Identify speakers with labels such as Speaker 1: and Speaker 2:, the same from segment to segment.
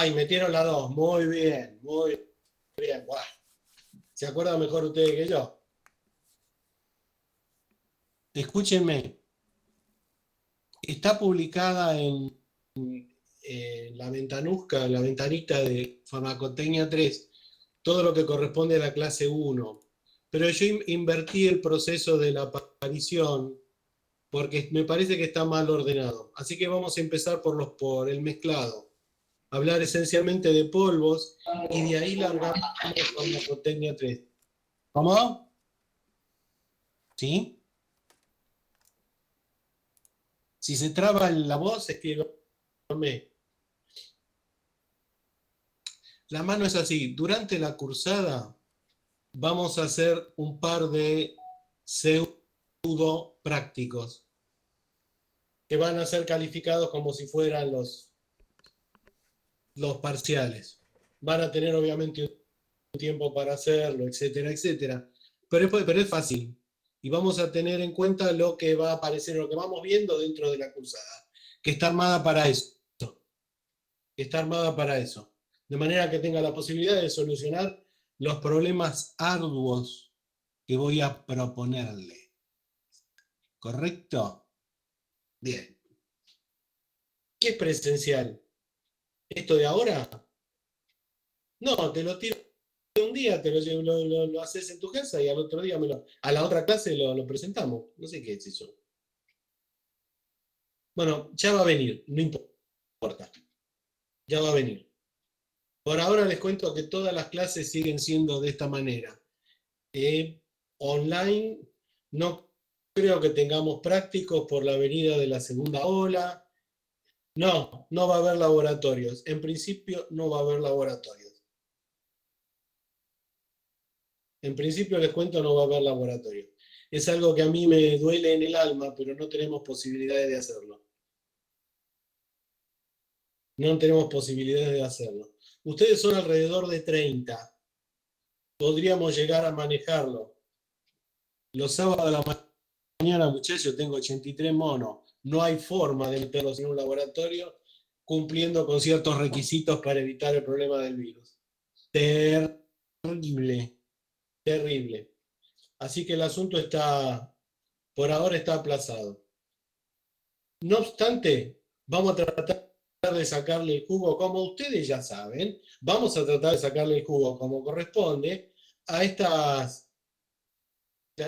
Speaker 1: Ay, metieron la 2. Muy bien, muy bien. Buah. ¿Se acuerdan mejor ustedes que yo? Escúchenme. Está publicada en la ventanusca, en la ventanita de Farmacotecnia 3, todo lo que corresponde a la clase 1. Pero yo invertí el proceso de la aparición porque me parece que está mal ordenado. Así que vamos a empezar por el mezclado. Hablar esencialmente de polvos y de ahí largamos Farmacotecnia 3. ¿Cómo? ¿Sí? Si se traba la voz, escríbame. La mano es así. Durante la cursada vamos a hacer un par de pseudo prácticos que van a ser calificados como si fueran los parciales. Van a tener obviamente un tiempo para hacerlo, etcétera, etcétera. Pero es fácil. Y vamos a tener en cuenta lo que va a aparecer, lo que vamos viendo dentro de la cursada, que está armada para eso. Que está armada para eso. De manera que tenga la posibilidad de solucionar los problemas arduos que voy a proponerle. ¿Correcto? Bien. ¿Qué es presencial? ¿Esto de ahora? No, te lo tiro un día, lo haces en tu casa y al otro día a la otra clase lo presentamos. No sé qué es eso. Bueno, ya va a venir, no importa. Ya va a venir. Por ahora les cuento que todas las clases siguen siendo de esta manera. Online, no creo que tengamos prácticos por la venida de la segunda ola. No, no va a haber laboratorios. En principio no va a haber laboratorios. En principio les cuento, no va a haber laboratorios. Es algo que a mí me duele en el alma, pero no tenemos posibilidades de hacerlo. No tenemos posibilidades de hacerlo. Ustedes son alrededor de 30. Podríamos llegar a manejarlo. Los sábados a la mañana, muchachos, tengo 83 monos. No hay forma de meterlos en un laboratorio cumpliendo con ciertos requisitos para evitar el problema del virus. Terrible, terrible. Así que el asunto por ahora está aplazado. No obstante, vamos a tratar de sacarle el jugo, como ustedes ya saben, vamos a tratar de sacarle el jugo como corresponde a estas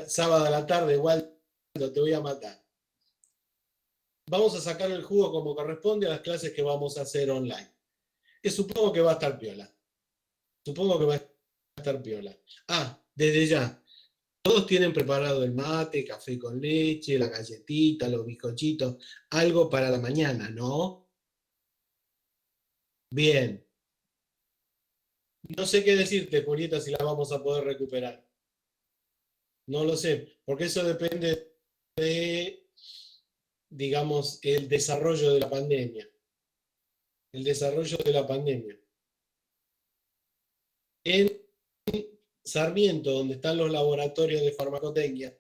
Speaker 1: sábado a la tarde, igual te voy a matar. Vamos a sacar el jugo como corresponde a las clases que vamos a hacer online. Supongo que va a estar piola. Supongo que va a estar piola. Ah, desde ya. Todos tienen preparado el mate, café con leche, la galletita, los bizcochitos, algo para la mañana, ¿no? Bien. No sé qué decirte, Julieta, si la vamos a poder recuperar. No lo sé, porque eso depende de, digamos, el desarrollo de la pandemia. El desarrollo de la pandemia. En Sarmiento, donde están los laboratorios de farmacotecnia.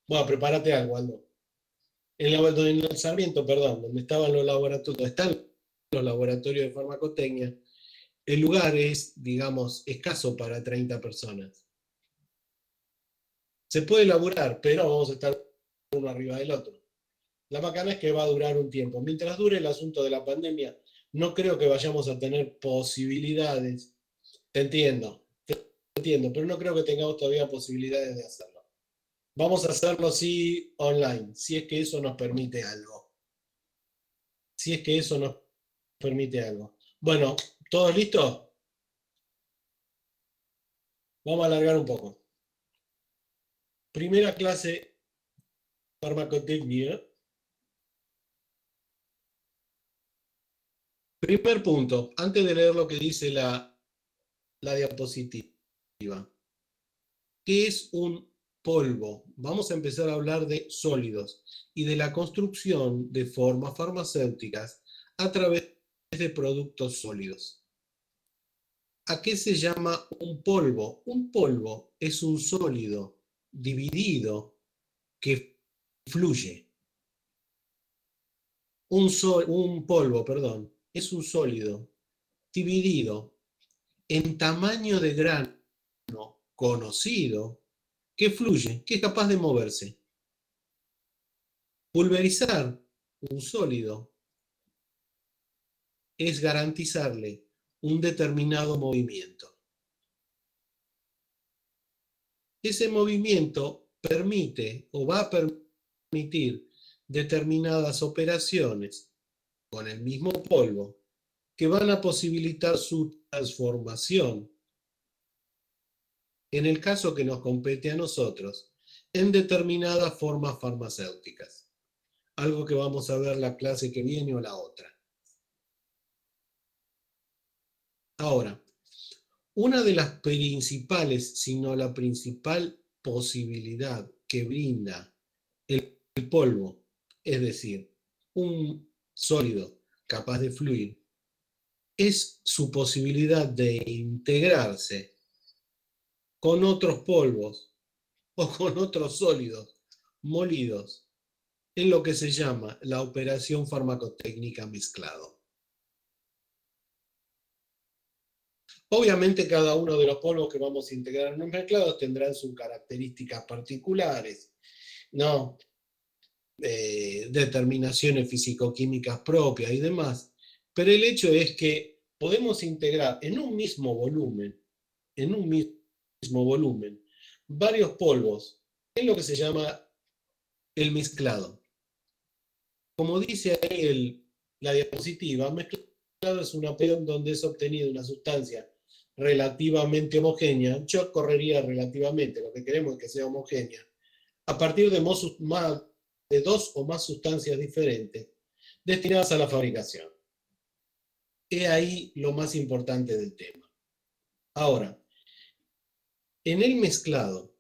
Speaker 1: Bueno, prepárate algo, Aldo. En el Sarmiento, perdón, donde estaban los laboratorios, donde están los laboratorios de farmacotecnia, el lugar es, digamos, escaso para 30 personas. Se puede laburar, pero vamos a estar uno arriba del otro. La macana es que va a durar un tiempo. Mientras dure el asunto de la pandemia, no creo que vayamos a tener posibilidades. Te entiendo, pero no creo que tengamos todavía posibilidades de hacerlo. Vamos a hacerlo sí online, si es que eso nos permite algo. Si es que eso nos permite algo. Bueno, ¿todos listos? Vamos a alargar un poco. Primera clase, farmacotecnia. Primer punto, antes de leer lo que dice la diapositiva. ¿Qué es un polvo? Vamos a empezar a hablar de sólidos y de la construcción de formas farmacéuticas a través de productos sólidos. ¿A qué se llama un polvo? Un polvo es un sólido dividido que fluye. Un polvo, perdón, es un sólido dividido en tamaño de grano conocido que fluye, que es capaz de moverse. Pulverizar un sólido es garantizarle un determinado movimiento. Ese movimiento permite o va a permitir determinadas operaciones con el mismo polvo que van a posibilitar su transformación, en el caso que nos compete a nosotros, en determinadas formas farmacéuticas. Algo que vamos a ver la clase que viene o la otra. Ahora, una de las principales, si no la principal posibilidad que brinda el polvo, es decir, un sólido capaz de fluir, es su posibilidad de integrarse con otros polvos o con otros sólidos molidos en lo que se llama la operación farmacotécnica mezclado. Obviamente cada uno de los polvos que vamos a integrar en los mezclados tendrán sus características particulares, ¿no? Determinaciones físico-químicas propias y demás, pero el hecho es que podemos integrar en un mismo volumen, varios polvos en lo que se llama el mezclado. Como dice ahí la diapositiva, mezclado es una operación donde es obtenida una sustancia relativamente homogénea. Yo correría relativamente, lo que queremos es que sea homogénea, a partir de dos o más sustancias diferentes destinadas a la fabricación. He ahí lo más importante del tema. Ahora, en el mezclado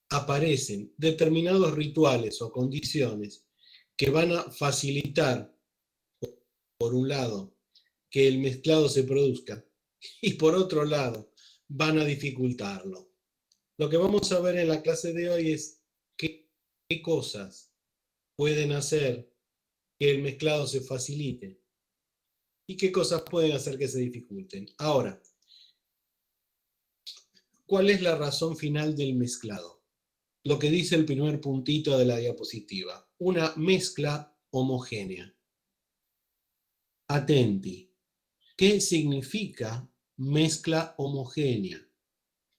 Speaker 1: aparecen determinados rituales o condiciones que van a facilitar, por un lado, que el mezclado se produzca y por otro lado, van a dificultarlo. Lo que vamos a ver en la clase de hoy es qué cosas pueden hacer que el mezclado se facilite y qué cosas pueden hacer que se dificulten. Ahora, ¿cuál es la razón final del mezclado? Lo que dice el primer puntito de la diapositiva, una mezcla homogénea. Atenti, ¿qué significa mezcla homogénea?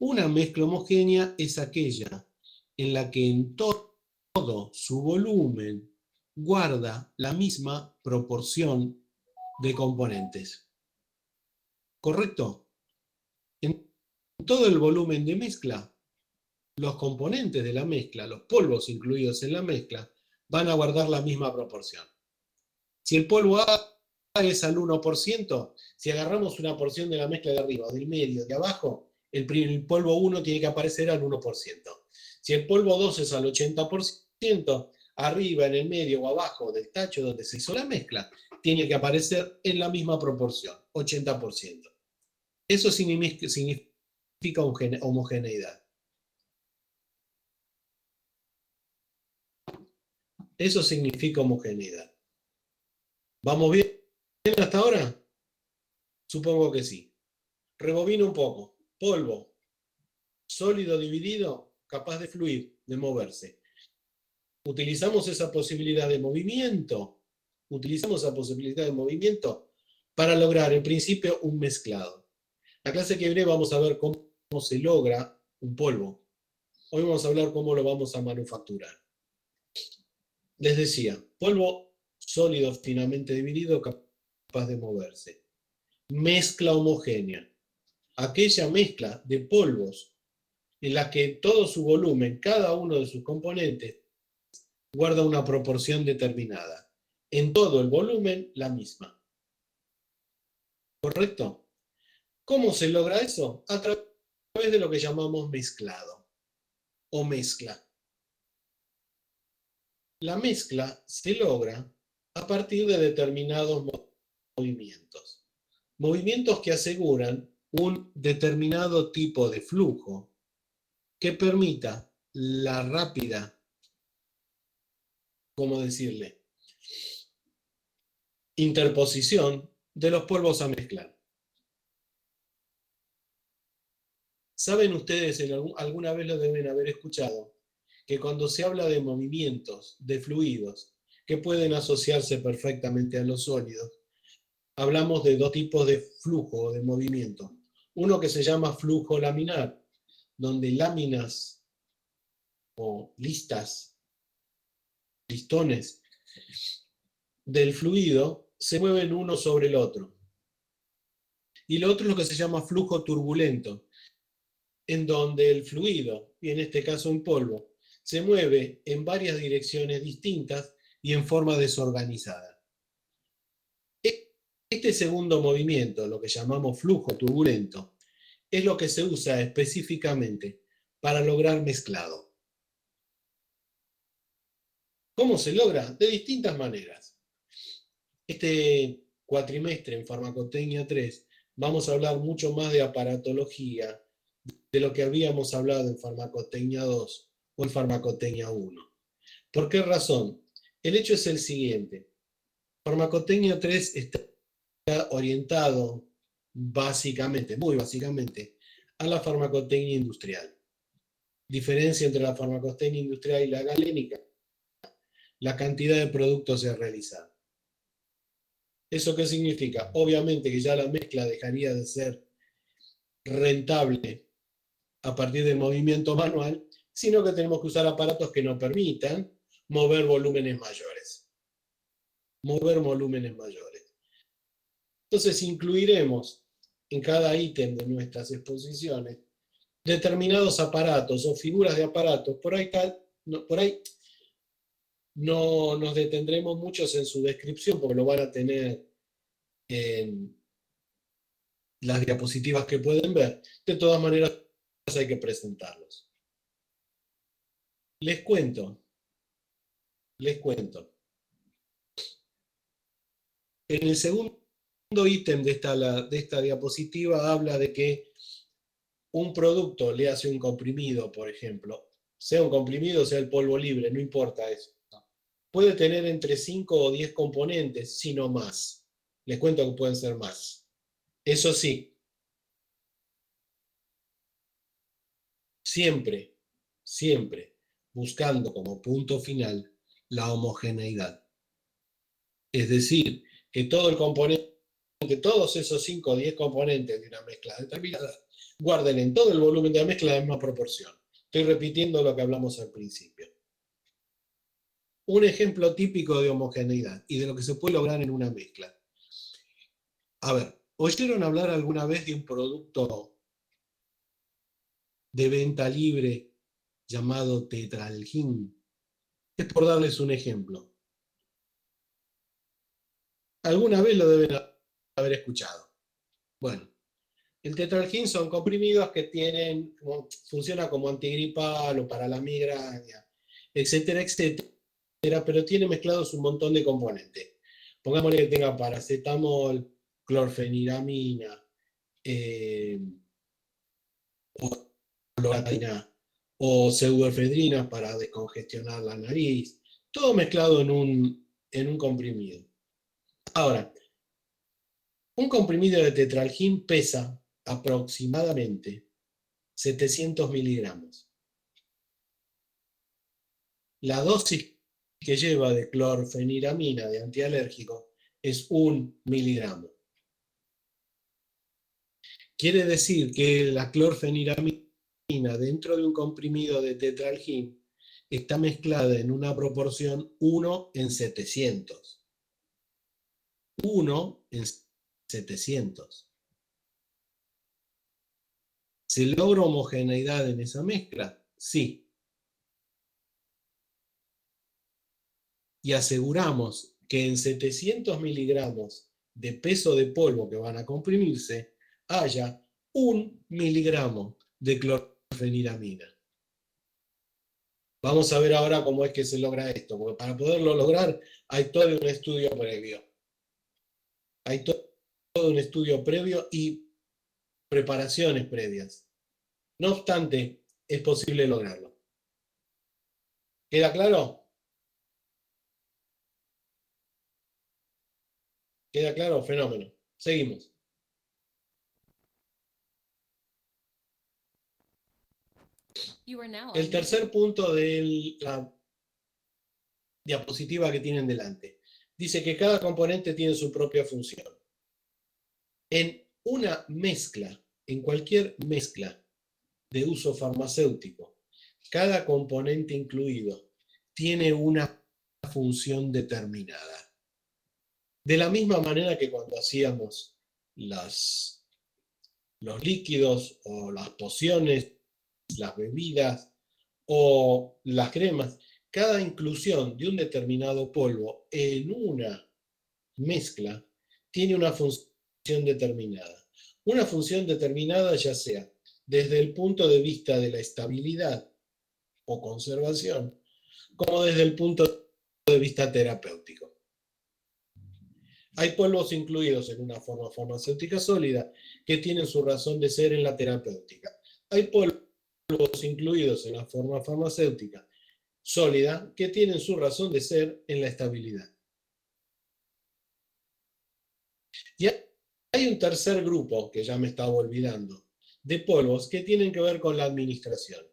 Speaker 1: Una mezcla homogénea es aquella en la que en todo su volumen guarda la misma proporción de componentes. ¿Correcto? En todo el volumen de mezcla, los componentes de la mezcla, los polvos incluidos en la mezcla, van a guardar la misma proporción. Si el polvo A es al 1%, si agarramos una porción de la mezcla de arriba o del medio, de abajo, el polvo 1 tiene que aparecer al 1%. Si el polvo 2 es al 80%, arriba, en el medio o abajo del tacho donde se hizo la mezcla, tiene que aparecer en la misma proporción, 80%. Eso significa homogeneidad. Eso significa homogeneidad. ¿Vamos bien hasta ahora? Supongo que sí. Rebobino un poco. Polvo, sólido dividido, capaz de fluir, de moverse. Utilizamos esa posibilidad de movimiento. Para lograr, en principio, un mezclado. La clase que viene vamos a ver cómo se logra un polvo. Hoy vamos a hablar cómo lo vamos a manufacturar. Les decía, polvo sólido finamente dividido, capaz de moverse. Mezcla homogénea. Aquella mezcla de polvos en la que todo su volumen, cada uno de sus componentes, guarda una proporción determinada. En todo el volumen, la misma. ¿Correcto? ¿Cómo se logra eso? A través de lo que llamamos mezclado o mezcla. La mezcla se logra a partir de determinados movimientos. Movimientos que aseguran un determinado tipo de flujo que permita la rápida, ¿cómo decirle?, interposición de los polvos a mezclar. ¿Saben ustedes, alguna vez lo deben haber escuchado, que cuando se habla de movimientos, de fluidos, que pueden asociarse perfectamente a los sólidos, hablamos de dos tipos de flujo o de movimiento? Uno que se llama flujo laminar, donde láminas o listones del fluido se mueven uno sobre el otro. Y lo otro es lo que se llama flujo turbulento, en donde el fluido, y en este caso un polvo, se mueve en varias direcciones distintas y en forma desorganizada. Este segundo movimiento, lo que llamamos flujo turbulento, es lo que se usa específicamente para lograr mezclado. ¿Cómo se logra? De distintas maneras. Este cuatrimestre en Farmacotecnia 3 vamos a hablar mucho más de aparatología de lo que habíamos hablado en Farmacotecnia 2 o en Farmacotecnia 1. ¿Por qué razón? El hecho es el siguiente. Farmacotecnia 3 está orientado básicamente, muy básicamente, a la farmacotecnia industrial. Diferencia entre la farmacotecnia industrial y la galénica: la cantidad de productos a realizar. ¿Eso qué significa? Obviamente que ya la mezcla dejaría de ser rentable a partir del movimiento manual, sino que tenemos que usar aparatos que nos permitan mover volúmenes mayores. Mover volúmenes mayores. Entonces incluiremos en cada ítem de nuestras exposiciones determinados aparatos o figuras de aparatos. Por ahí no nos detendremos muchos en su descripción porque lo van a tener en las diapositivas que pueden ver. De todas maneras hay que presentarlos. Les cuento. En el segundo ítem de esta diapositiva habla de que un producto le hace un comprimido, por ejemplo, sea un comprimido, sea el polvo libre, no importa eso. Puede tener entre 5 o 10 componentes, si no más. Les cuento que pueden ser más. Eso sí, siempre, siempre buscando como punto final la homogeneidad. Es decir, que todo el componente, todos esos 5 o 10 componentes de una mezcla determinada, guarden en todo el volumen de la mezcla la misma proporción. Estoy repitiendo lo que hablamos al principio. Un ejemplo típico de homogeneidad y de lo que se puede lograr en una mezcla. A ver, ¿oyeron hablar alguna vez de un producto de venta libre llamado tetralgin? Es por darles un ejemplo. Alguna vez lo deben haber escuchado. Bueno, el tetralgin son comprimidos que funciona como antigripal o para la migraña, etcétera, etcétera, pero tiene mezclados un montón de componentes. Pongámosle que tenga paracetamol, clorfeniramina, o loratadina, o pseudoefedrina para descongestionar la nariz, todo mezclado en un comprimido. Ahora, un comprimido de tetralgin pesa aproximadamente 700 miligramos. La dosis que lleva de clorfeniramina de antialérgico es 1 miligramo. Quiere decir que la clorfeniramina dentro de un comprimido de tetralgin está mezclada en una proporción 1 en 700. 1 en 700. ¿Se logra homogeneidad en esa mezcla? Sí. Y aseguramos que en 700 miligramos de peso de polvo que van a comprimirse haya 1 miligramo de clorfeniramina. Vamos a ver ahora cómo es que se logra esto, porque para poderlo lograr hay todo un estudio previo. Hay todo un estudio previo y preparaciones previas. No obstante, es posible lograrlo. ¿Queda claro? ¿Queda claro? Fenómeno. Seguimos. El tercer punto de la diapositiva que tienen delante dice que cada componente tiene su propia función. En una mezcla, en cualquier mezcla de uso farmacéutico, cada componente incluido tiene una función determinada. De la misma manera que cuando hacíamos los líquidos o las pociones, las bebidas o las cremas, cada inclusión de un determinado polvo en una mezcla tiene una función determinada. Una función determinada ya sea desde el punto de vista de la estabilidad o conservación, como desde el punto de vista terapéutico. Hay polvos incluidos en una forma farmacéutica sólida que tienen su razón de ser en la terapéutica. Hay polvos incluidos en la forma farmacéutica sólida que tienen su razón de ser en la estabilidad. Y hay un tercer grupo, que ya me estaba olvidando, de polvos que tienen que ver con la administración.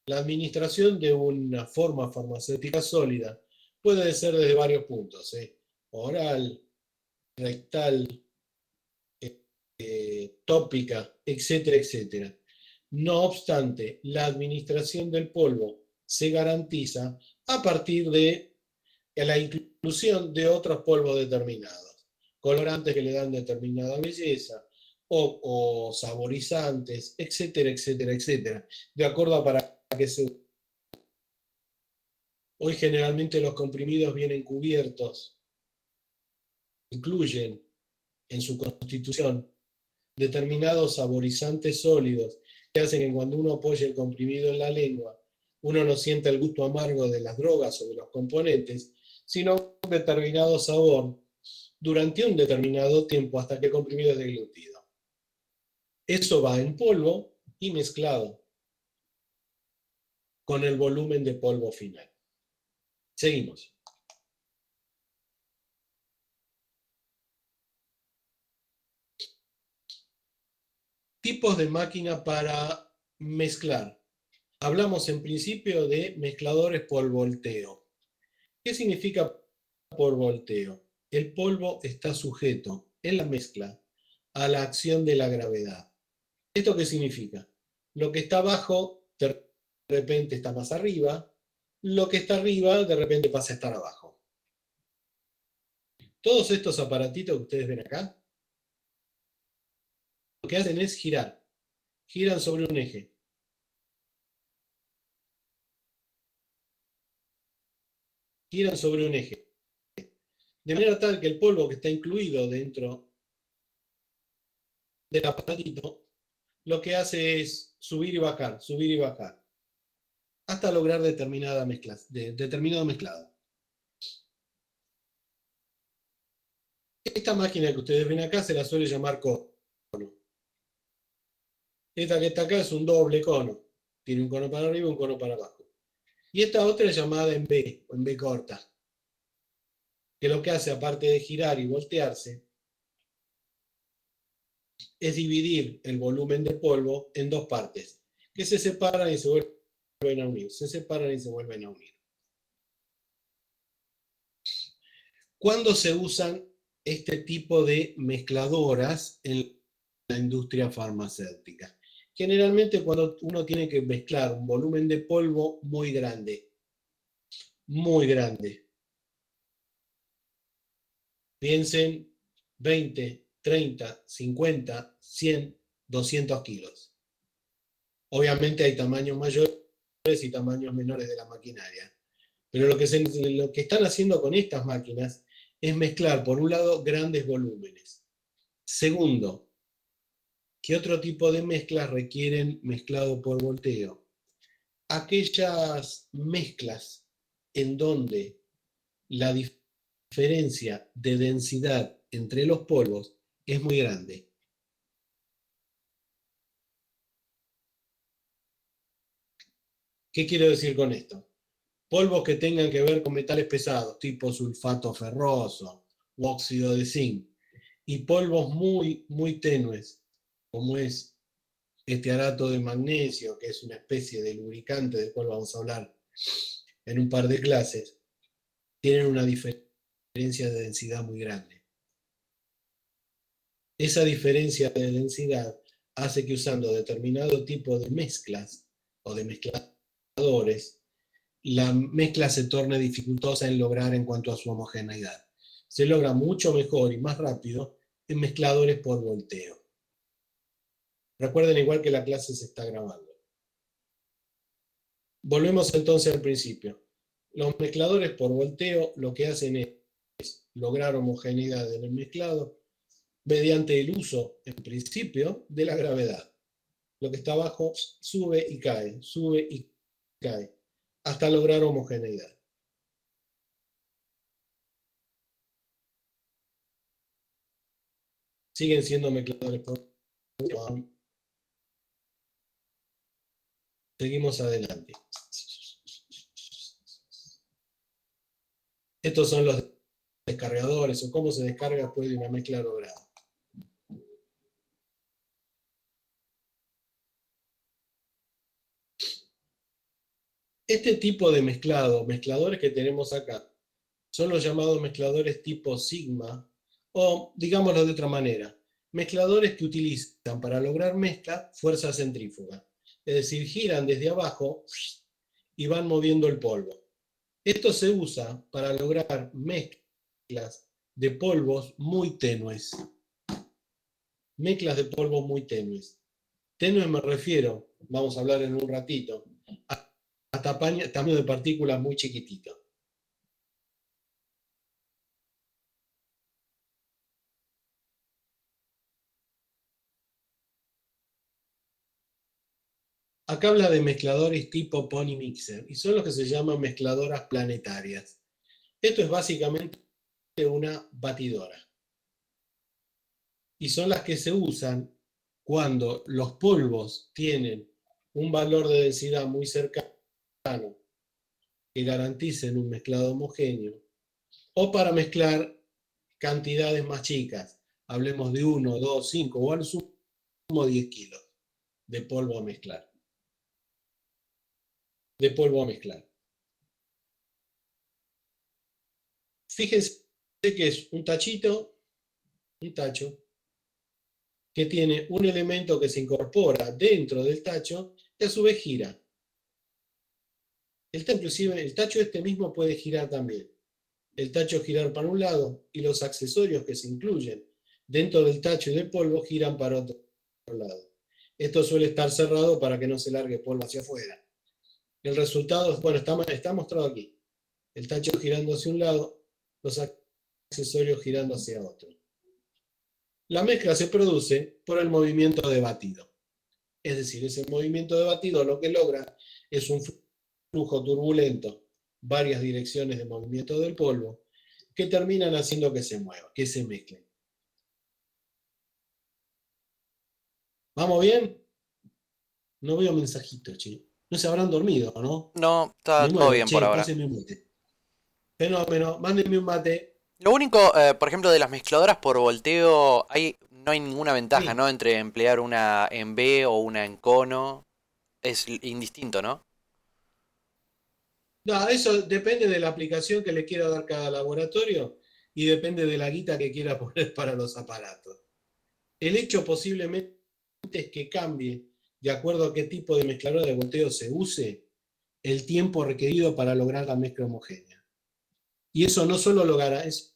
Speaker 1: La administración de una forma farmacéutica sólida puede ser desde varios puntos, oral, rectal, tópica, etcétera, etcétera. No obstante, la administración del polvo se garantiza a partir de la inclusión de otros polvos determinados, colorantes que le dan determinada belleza, o saborizantes, etcétera, etcétera, etcétera, de acuerdo a para qué se use. Hoy generalmente los comprimidos vienen cubiertos, incluyen en su constitución determinados saborizantes sólidos que hacen que cuando uno apoya el comprimido en la lengua, uno no sienta el gusto amargo de las drogas o de los componentes, sino un determinado sabor durante un determinado tiempo hasta que el comprimido es deglutido. Eso va en polvo y mezclado con el volumen de polvo final. Seguimos. Tipos de máquina para mezclar. Hablamos en principio de mezcladores por volteo. ¿Qué significa por volteo? El polvo está sujeto en la mezcla a la acción de la gravedad. ¿Esto qué significa? Lo que está abajo de repente está más arriba, lo que está arriba de repente pasa a estar abajo. Todos estos aparatitos que ustedes ven acá, lo que hacen es girar. Giran sobre un eje. Giran sobre un eje. De manera tal que el polvo que está incluido dentro del aparatito, lo que hace es subir y bajar, hasta lograr determinado mezclado. Esta máquina que ustedes ven acá se la suele llamar cono. Esta que está acá es un doble cono. Tiene un cono para arriba y un cono para abajo. Y esta otra es llamada en B, o en B corta, que lo que hace, aparte de girar y voltearse, es dividir el volumen de polvo en dos partes, que se separan y se vuelven a unir. Se separan y se vuelven a unir. ¿Cuándo se usan este tipo de mezcladoras en la industria farmacéutica? Generalmente cuando uno tiene que mezclar un volumen de polvo muy grande, muy grande. Piensen 20, 30, 50, 100, 200 kilos. Obviamente hay tamaños mayores y tamaños menores de la maquinaria. Pero lo que están haciendo con estas máquinas es mezclar, por un lado, grandes volúmenes. Segundo, ¿qué otro tipo de mezclas requieren mezclado por volteo? Aquellas mezclas en donde la diferencia de densidad entre los polvos es muy grande. ¿Qué quiero decir con esto? polvos que tengan que ver con metales pesados, tipo sulfato ferroso u óxido de zinc, y polvos muy, muy tenues, como es estearato de magnesio, que es una especie de lubricante del cual vamos a hablar en un par de clases, tienen una diferencia de densidad muy grande. Esa diferencia de densidad hace que usando determinado tipo de mezclas o de mezcladores, la mezcla se torne dificultosa en lograr en cuanto a su homogeneidad. Se logra mucho mejor y más rápido en mezcladores por volteo. Recuerden igual que la clase se está grabando. Volvemos entonces al principio. Los mezcladores por volteo lo que hacen es lograr homogeneidad en el mezclado mediante el uso, en principio, de la gravedad. Lo que está abajo sube y cae, hasta lograr homogeneidad. Siguen siendo mezcladores por volteo. Seguimos adelante. Estos son los descargadores o cómo se descarga después de una mezcla lograda. Este tipo de mezcladores que tenemos acá, son los llamados mezcladores tipo sigma, o digámoslo de otra manera, mezcladores que utilizan para lograr mezcla fuerza centrífuga. Es decir, giran desde abajo y van moviendo el polvo. Esto se usa para lograr mezclas de polvos muy tenues. Mezclas de polvos muy tenues. Tenues me refiero, vamos a hablar en un ratito, a tamaño de partículas muy chiquitito. Acá habla de mezcladores tipo Pony Mixer y son los que se llaman mezcladoras planetarias. Esto es básicamente una batidora y son las que se usan cuando los polvos tienen un valor de densidad muy cercano que garanticen un mezclado homogéneo o para mezclar cantidades más chicas. Hablemos de 1, 2, 5 o al sumo 10 kilos de polvo a mezclar. De polvo a mezclar. Fíjense que es un tachito, un tacho, que tiene un elemento que se incorpora dentro del tacho y a su vez gira. Inclusive el tacho este mismo puede girar también. El tacho girar para un lado y los accesorios que se incluyen dentro del tacho y del polvo giran para otro lado. Esto suele estar cerrado para que no se largue polvo hacia afuera. El resultado, bueno, está mostrado aquí. El tacho girando hacia un lado, los accesorios girando hacia otro. La mezcla se produce por el movimiento de batido. Es decir, ese movimiento de batido lo que logra es un flujo turbulento, varias direcciones de movimiento del polvo, que terminan haciendo que se mueva, que se mezclen. ¿Vamos bien? No veo mensajitos, che. No se habrán dormido, ¿no?
Speaker 2: No, está
Speaker 1: Me
Speaker 2: todo
Speaker 1: muero,
Speaker 2: bien por
Speaker 1: che,
Speaker 2: ahora.
Speaker 1: pásenme un mate. Fenómeno, mándenme un mate.
Speaker 2: Lo único, por ejemplo, de las mezcladoras por volteo, no hay ninguna ventaja,
Speaker 1: Sí.
Speaker 2: ¿no? Entre emplear una en B o una en cono. Es indistinto, ¿no?
Speaker 1: No, eso depende de la aplicación que le quiera dar cada laboratorio y depende de la guita que quiera poner para los aparatos. El hecho posiblemente es que cambie, de acuerdo a qué tipo de mezcladora de volteo se use, el tiempo requerido para lograr la mezcla homogénea. Y eso no solo lo garantiza,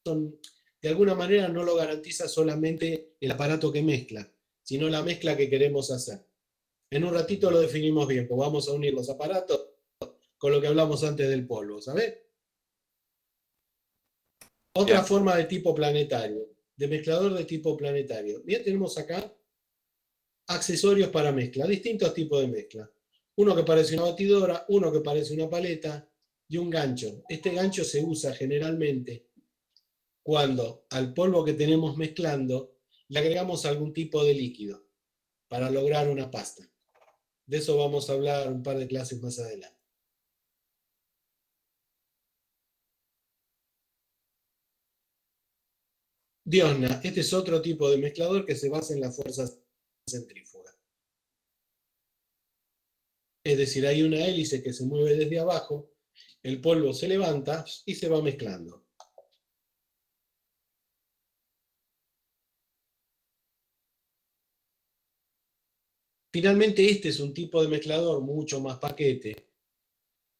Speaker 1: de alguna manera no lo garantiza solamente el aparato que mezcla, sino la mezcla que queremos hacer. En un ratito lo definimos bien, pues vamos a unir los aparatos con lo que hablamos antes del polvo, ¿sabes? Otra
Speaker 2: Bien.
Speaker 1: forma de tipo planetario, de mezclador de tipo planetario. Bien, tenemos acá accesorios para mezcla, distintos tipos de mezcla. Uno que parece una batidora, uno que parece una paleta y un gancho. Este gancho se usa generalmente cuando al polvo que tenemos mezclando le agregamos algún tipo de líquido para lograr una pasta. De eso vamos a hablar un par de clases más adelante. Diosna, este es otro tipo de mezclador que se basa en la fuerza centrífuga. Es decir, hay una hélice que se mueve desde abajo, el polvo se levanta y se va mezclando. Finalmente, este es un tipo de mezclador mucho más paquete,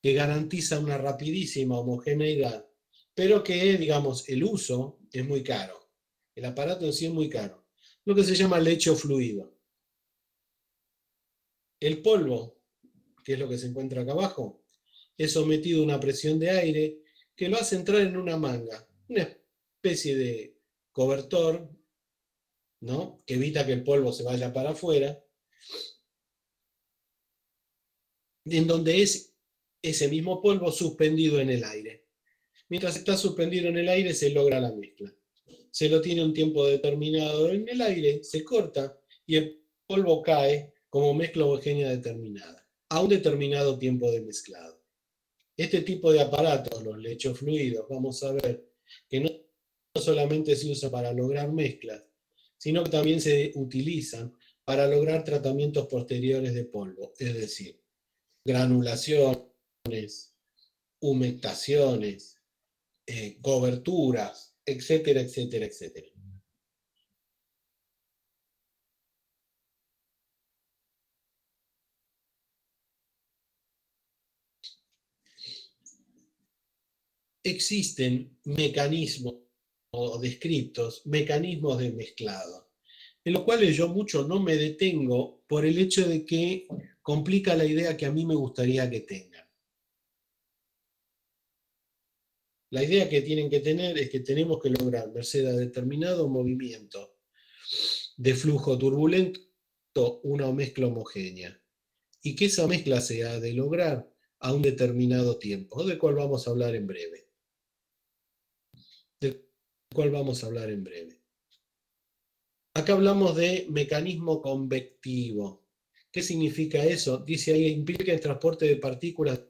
Speaker 1: que garantiza una rapidísima homogeneidad, pero que, digamos, el uso es muy caro. El aparato en sí es muy caro. Lo que se llama lecho fluido. El polvo, que es lo que se encuentra acá abajo, es sometido a una presión de aire que lo hace entrar en una manga, una especie de cobertor, ¿no? Que evita que el polvo se vaya para afuera, en donde es ese mismo polvo suspendido en el aire. Mientras está suspendido en el aire se logra la mezcla. Se lo tiene un tiempo determinado en el aire, se corta y el polvo cae como mezcla homogénea determinada, a un determinado tiempo de mezclado. Este tipo de aparatos, los lechos fluidos, vamos a ver que no solamente se usa para lograr mezclas, sino que también se utilizan para lograr tratamientos posteriores de polvo, es decir, granulaciones, humectaciones, coberturas, etcétera, etcétera, etcétera. Existen mecanismos o descriptos, mecanismos de mezclado, en los cuales yo mucho no me detengo por el hecho de que complica la idea que a mí me gustaría que tengan. La idea que tienen que tener es que tenemos que lograr, merced a determinado movimiento de flujo turbulento, una mezcla homogénea. Y que esa mezcla se ha de lograr a un determinado tiempo, del cual vamos a hablar en breve. Del cual vamos a hablar en breve. Acá hablamos de mecanismo convectivo. ¿Qué significa eso? Dice ahí, implica el transporte de partículas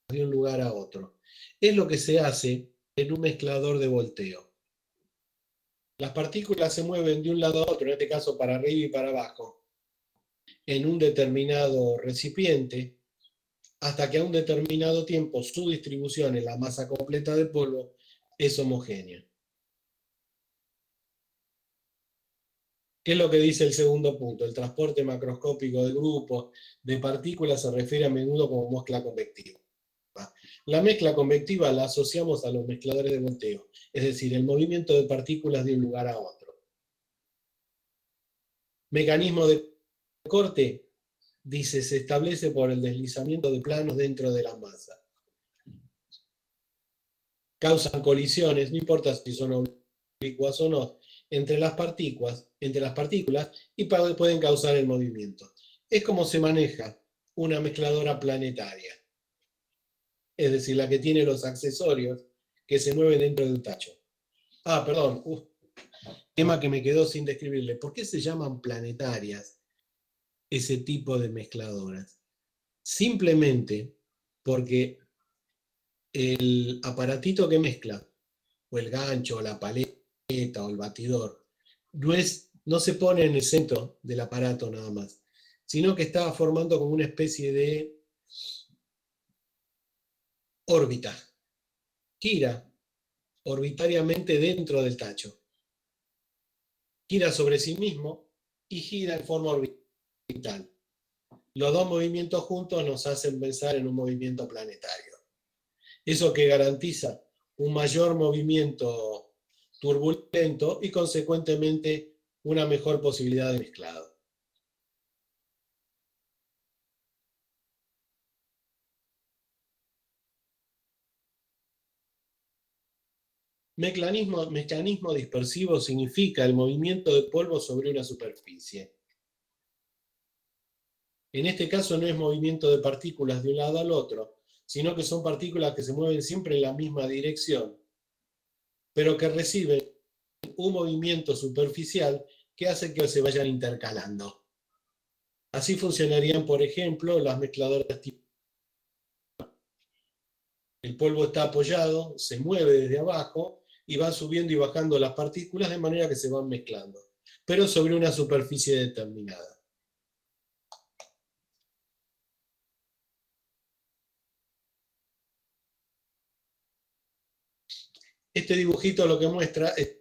Speaker 1: de un lugar a otro. Es lo que se hace en un mezclador de volteo. Las partículas se mueven de un lado a otro, en este caso para arriba y para abajo, en un determinado recipiente, hasta que a un determinado tiempo su distribución en la masa completa del polvo es homogénea. ¿Qué es lo que dice el segundo punto? El transporte macroscópico de grupos de partículas se refiere a menudo como mezcla convectiva. La mezcla convectiva la asociamos a los mezcladores de volteo, es decir, el movimiento de partículas de un lugar a otro. Mecanismo de corte, dice, se establece por el deslizamiento de planos dentro de la masa. Causan colisiones, no importa si son oblicuas o no, entre las partículas y pueden causar el movimiento. Es como se maneja una mezcladora planetaria, es decir, la que tiene los accesorios que se mueven dentro del tacho. Ah, perdón, tema que me quedó sin describirle. ¿Por qué se llaman planetarias ese tipo de mezcladoras? Simplemente porque el aparatito que mezcla, o el gancho, o la paleta, o el batidor, no se pone en el centro del aparato nada más, sino que está formando como una especie de órbita. Gira orbitariamente dentro del tacho. Gira sobre sí mismo y gira en forma orbital. Los dos movimientos juntos nos hacen pensar en un movimiento planetario. Eso que garantiza un mayor movimiento turbulento y consecuentemente una mejor posibilidad de mezclado. Mecanismo dispersivo significa el movimiento de polvo sobre una superficie. En este caso no es movimiento de partículas de un lado al otro, sino que son partículas que se mueven siempre en la misma dirección, pero que reciben un movimiento superficial que hace que se vayan intercalando. Así funcionarían, por ejemplo, las mezcladoras tipo. El polvo está apoyado, se mueve desde abajo y van subiendo y bajando las partículas de manera que se van mezclando, pero sobre una superficie determinada. Este dibujito lo que muestra es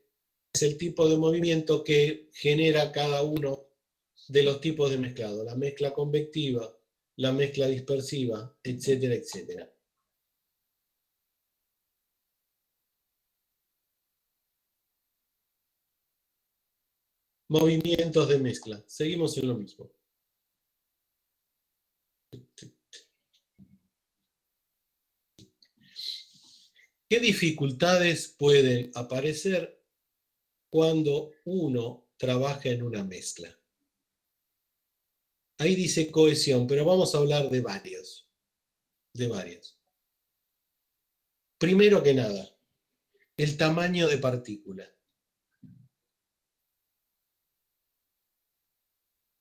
Speaker 1: el tipo de movimiento que genera cada uno de los tipos de mezclado, la mezcla convectiva, la mezcla dispersiva, etcétera, etcétera. Movimientos de mezcla. Seguimos en lo mismo. ¿Qué dificultades pueden aparecer cuando uno trabaja en una mezcla? Ahí dice cohesión, pero vamos a hablar de varios. Primero que nada, el tamaño de partícula.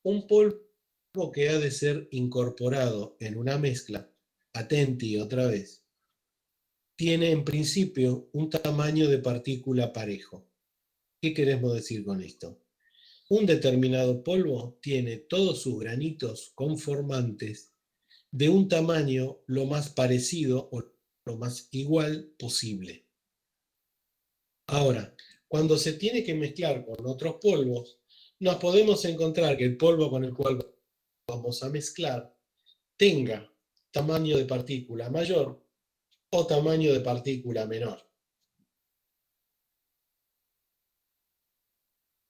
Speaker 1: Un polvo que ha de ser incorporado en una mezcla, atenti otra vez, tiene en principio un tamaño de partícula parejo. ¿Qué queremos decir con esto? Un determinado polvo tiene todos sus granitos conformantes de un tamaño lo más parecido o lo más igual posible. Ahora, cuando se tiene que mezclar con otros polvos, nos podemos encontrar que el polvo con el cual vamos a mezclar tenga tamaño de partícula mayor o tamaño de partícula menor.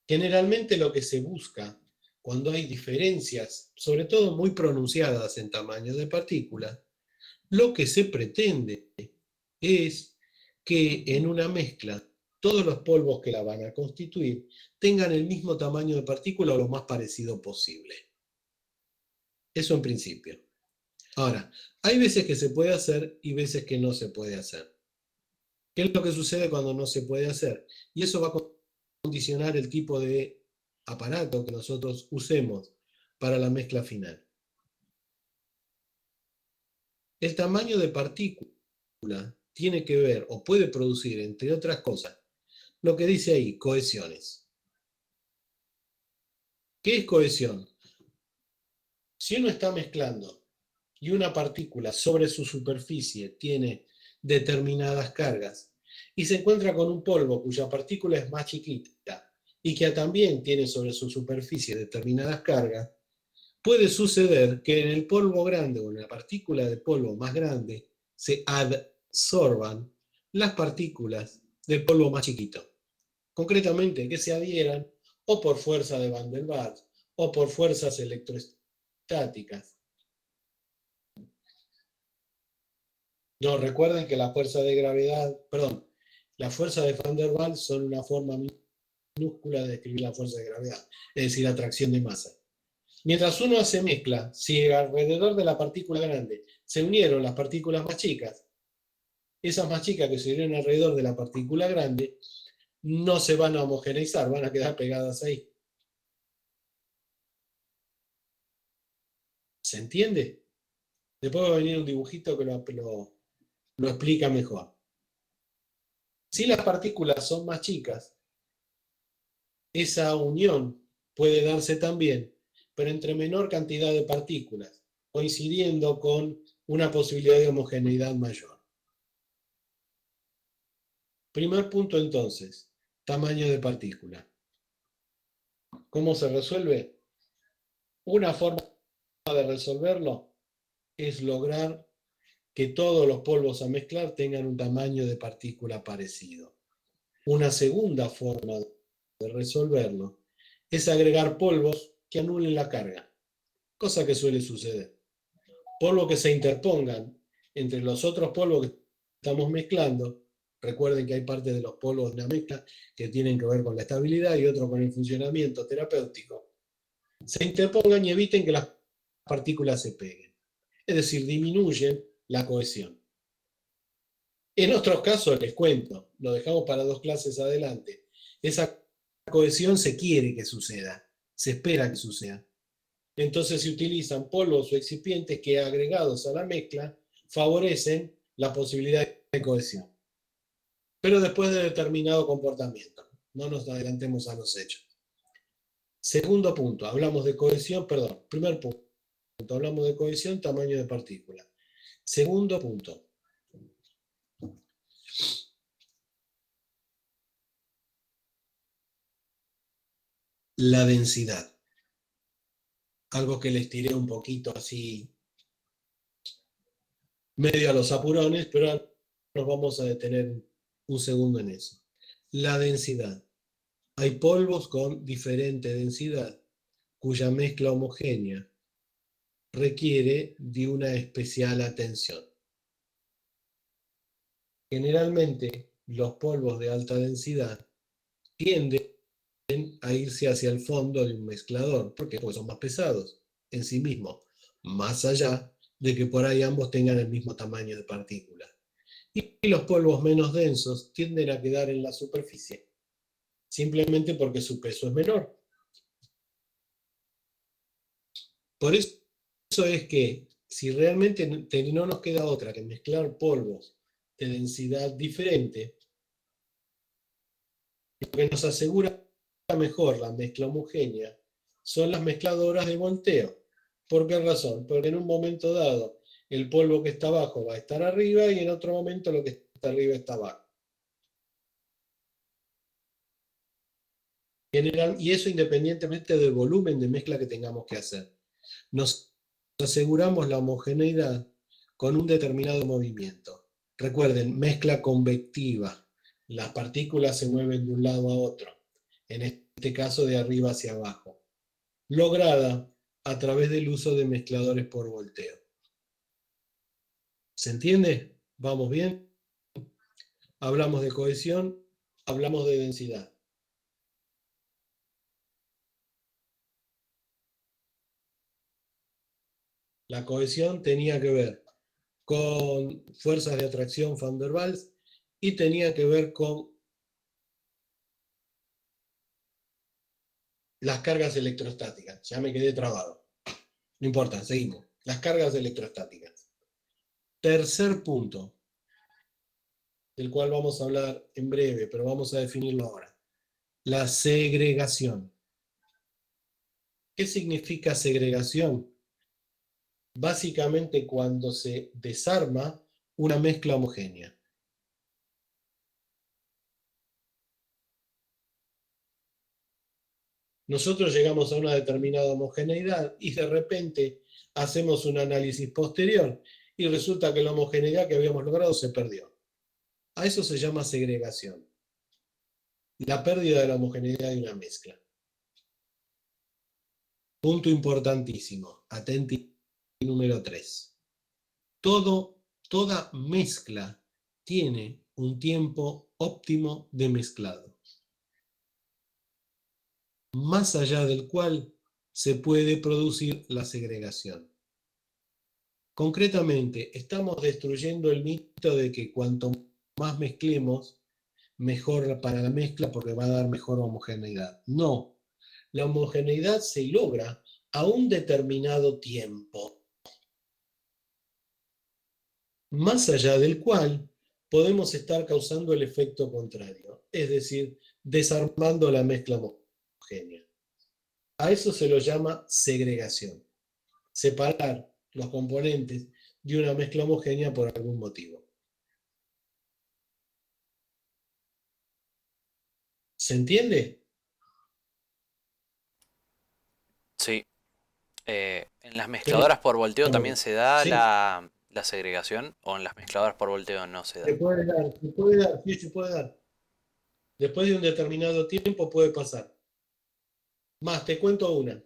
Speaker 1: Generalmente lo que se busca cuando hay diferencias, sobre todo muy pronunciadas en tamaño de partícula, lo que se pretende es que en una mezcla todos los polvos que la van a constituir tengan el mismo tamaño de partícula o lo más parecido posible. Eso en principio. Ahora, hay veces que se puede hacer y veces que no se puede hacer. ¿Qué es lo que sucede cuando no se puede hacer? Y eso va a condicionar el tipo de aparato que nosotros usemos para la mezcla final. El tamaño de partícula tiene que ver o puede producir, entre otras cosas, lo que dice ahí, cohesiones. ¿Qué es cohesión? Si uno está mezclando y una partícula sobre su superficie tiene determinadas cargas y se encuentra con un polvo cuya partícula es más chiquita y que también tiene sobre su superficie determinadas cargas, puede suceder que en el polvo grande o en la partícula de polvo más grande se adsorban las partículas del polvo más chiquito. Concretamente, que se adhieran o por fuerza de Van der Waals o por fuerzas electrostáticas. No, recuerden que la fuerza de gravedad, perdón, la fuerza de Van der Waals son una forma minúscula de describir la fuerza de gravedad, es decir, atracción de masa. Mientras uno hace mezcla, si alrededor de la partícula grande se unieron las partículas más chicas, esas más chicas que se unieron alrededor de la partícula grande no se van a homogeneizar, van a quedar pegadas ahí. ¿Se entiende? Después va a venir un dibujito que lo explica mejor. Si las partículas son más chicas, esa unión puede darse también, pero entre menor cantidad de partículas, coincidiendo con una posibilidad de homogeneidad mayor. Primer punto entonces, tamaño de partícula. ¿Cómo se resuelve? Una forma de resolverlo es lograr que todos los polvos a mezclar tengan un tamaño de partícula parecido. Una segunda forma de resolverlo es agregar polvos que anulen la carga, cosa que suele suceder. Polvos que se interpongan entre los otros polvos que estamos mezclando. Recuerden que hay partes de los polvos de una mezcla que tienen que ver con la estabilidad y otro con el funcionamiento terapéutico. Se interpongan y eviten que las partículas se peguen. Es decir, disminuyen la cohesión. En otros casos, les cuento, lo dejamos para 2 clases adelante, esa cohesión se quiere que suceda, se espera que suceda. Entonces se utilizan polvos o excipientes que agregados a la mezcla favorecen la posibilidad de cohesión. pero después de determinado comportamiento. No nos adelantemos a los hechos. Segundo punto, hablamos de cohesión, perdón, primer punto, hablamos de cohesión, tamaño de partícula. Segundo punto, la densidad. Algo que les tiré un poquito así, medio a los apurones, pero nos vamos a detener un segundo en eso. La densidad. Hay polvos con diferente densidad, cuya mezcla homogénea requiere de una especial atención. Generalmente, los polvos de alta densidad tienden a irse hacia el fondo de un mezclador, porque son más pesados en sí mismos, más allá de que por ahí ambos tengan el mismo tamaño de partícula. Y los polvos menos densos tienden a quedar en la superficie, simplemente porque su peso es menor. Por eso es que si realmente no nos queda otra que mezclar polvos de densidad diferente, lo que nos asegura mejor la mezcla homogénea son las mezcladoras de volteo. ¿Por qué razón? Porque en un momento dado el polvo que está abajo va a estar arriba y en otro momento lo que está arriba está abajo. Y eso independientemente del volumen de mezcla que tengamos que hacer. Nos aseguramos la homogeneidad con un determinado movimiento. Recuerden, mezcla convectiva. Las partículas se mueven de un lado a otro, en este caso de arriba hacia abajo, lograda a través del uso de mezcladores por volteo. ¿Se entiende? ¿Vamos bien? Hablamos de cohesión, hablamos de densidad. La cohesión tenía que ver con fuerzas de atracción Van der Waals y tenía que ver con las cargas electrostáticas. Ya me quedé trabado. No importa, seguimos. Las cargas electrostáticas. Tercer punto, del cual vamos a hablar en breve, pero vamos a definirlo ahora. La segregación. ¿Qué significa segregación? Básicamente cuando se desarma una mezcla homogénea. Nosotros llegamos a una determinada homogeneidad y de repente hacemos un análisis posterior y resulta que la homogeneidad que habíamos logrado se perdió. A eso se llama segregación. La pérdida de la homogeneidad de una mezcla. Punto importantísimo. Atenti número 3. Toda mezcla tiene un tiempo óptimo de mezclado, más allá del cual se puede producir la segregación. Concretamente, estamos destruyendo el mito de que cuanto más mezclemos, mejor para la mezcla porque va a dar mejor homogeneidad. No, la homogeneidad se logra a un determinado tiempo, más allá del cual podemos estar causando el efecto contrario, es decir, desarmando la mezcla homogénea. A eso se lo llama segregación, separar los componentes de una mezcla homogénea por algún motivo. ¿Se entiende?
Speaker 2: Sí. ¿En las
Speaker 1: Tenemos,
Speaker 2: mezcladoras por volteo también se da
Speaker 1: sí,
Speaker 2: la segregación o en las mezcladoras por volteo no se
Speaker 1: se
Speaker 2: da?
Speaker 1: puede dar, sí, se puede dar. Después de un determinado tiempo puede pasar. Más, te cuento una.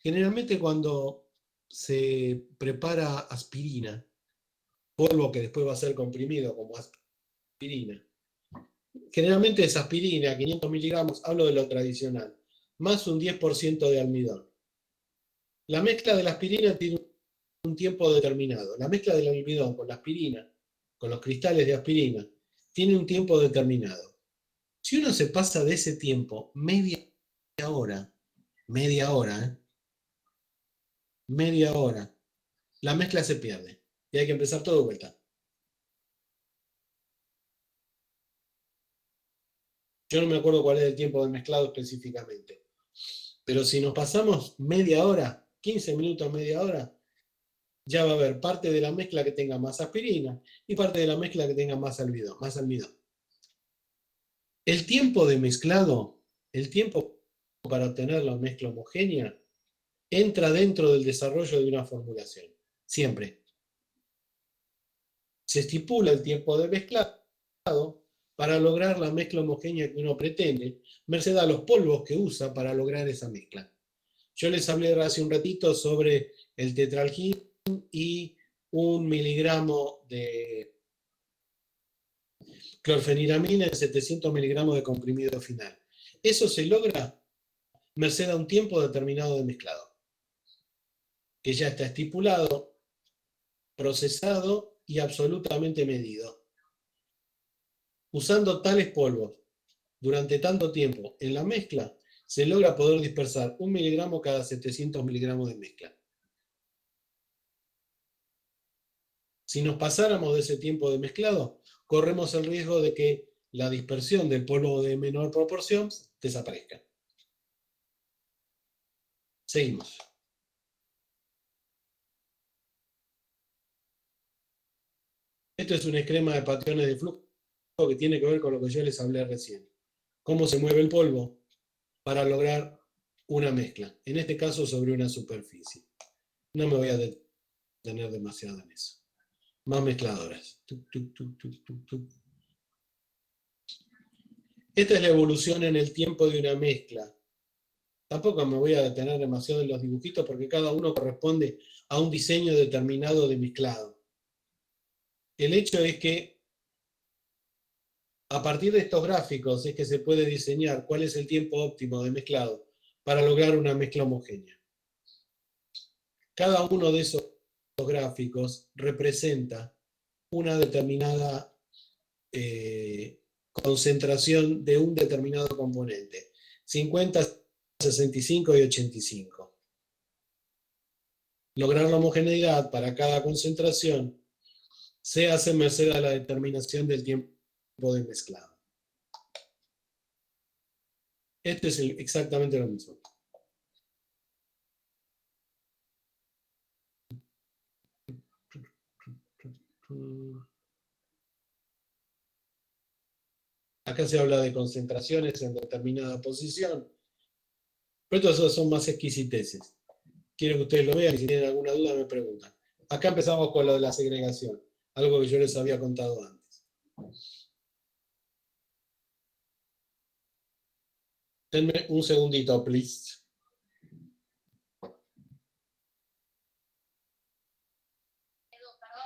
Speaker 1: Generalmente cuando se prepara aspirina, polvo que después va a ser comprimido como aspirina, generalmente es aspirina, 500 miligramos, hablo de lo tradicional, más un 10% de almidón. La mezcla de la aspirina tiene un tiempo determinado. La mezcla del almidón con la aspirina, con los cristales de aspirina, tiene un tiempo determinado. Si uno se pasa de ese tiempo hora, media hora, media hora, la mezcla se pierde y hay que empezar todo de vuelta. Yo no me acuerdo cuál es el tiempo de mezclado específicamente. Pero si nos pasamos media hora, 15 minutos, media hora, ya va a haber parte de la mezcla que tenga más aspirina y parte de la mezcla que tenga más almidón. El tiempo de mezclado, el tiempo para obtener la mezcla homogénea, entra dentro del desarrollo de una formulación. Siempre. Se estipula el tiempo de mezclado para lograr la mezcla homogénea que uno pretende, merced a los polvos que usa para lograr esa mezcla. Yo les hablé hace un ratito sobre el tetralgin y 1 miligramo de clorfeniramina en 700 miligramos de comprimido final. Eso se logra merced a un tiempo determinado de mezclado, que ya está estipulado, procesado y absolutamente medido. Usando tales polvos durante tanto tiempo en la mezcla, se logra poder dispersar 1 miligramo cada 700 miligramos de mezcla. Si nos pasáramos de ese tiempo de mezclado, corremos el riesgo de que la dispersión del polvo de menor proporción desaparezca. Seguimos. Esto es un esquema de patrones de flujo que tiene que ver con lo que yo les hablé recién. Cómo se mueve el polvo para lograr una mezcla, en este caso sobre una superficie. No me voy a detener demasiado en eso. Más mezcladoras. Esta es la evolución en el tiempo de una mezcla. Tampoco me voy a detener demasiado en los dibujitos porque cada uno corresponde a un diseño determinado de mezclado. El hecho es que a partir de estos gráficos es que se puede diseñar cuál es el tiempo óptimo de mezclado para lograr una mezcla homogénea. Cada uno de esos gráficos representa una determinada concentración de un determinado componente. 50, 65 y 85. Lograr la homogeneidad para cada concentración se hace merced a la determinación del tiempo de mezclado. Este es exactamente lo mismo. Acá se habla de concentraciones en determinada posición, pero estos son más exquisiteces. Quiero que ustedes lo vean y si tienen alguna duda me preguntan. Acá empezamos con lo de la segregación, algo que yo les había contado antes. Denme un segundito, please.
Speaker 3: Perdón